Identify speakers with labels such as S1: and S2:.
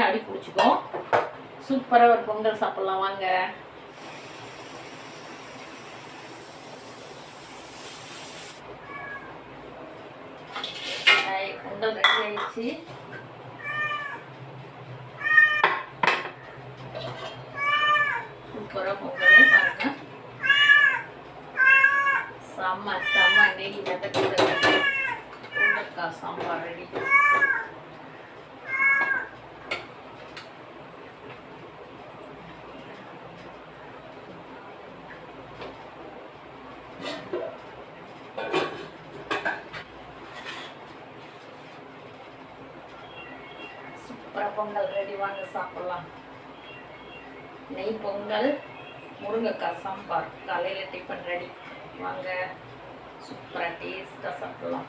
S1: அடி பிடிச்சிக்கும். சூப்பராக ஒரு பொங்கல் சாப்பிட்லாம் வாங்க. பொங்கல் ரெடி ஆயிடுச்சு. சூப்பராக பொங்கல் பாருங்க. செம்ம நெய் உருளைக்காய் சாம்பார் ரெடி. சூப்பராக பொங்கல் ரெடி வாங்க சாப்பிட்லாம். நெய் பொங்கல் முருங்கைக்காய் சாம்பார் காலையில் டிஃபன் ரெடி வாங்க. சூப்பராக டேஸ்ட்டாக சாப்பிட்லாம்.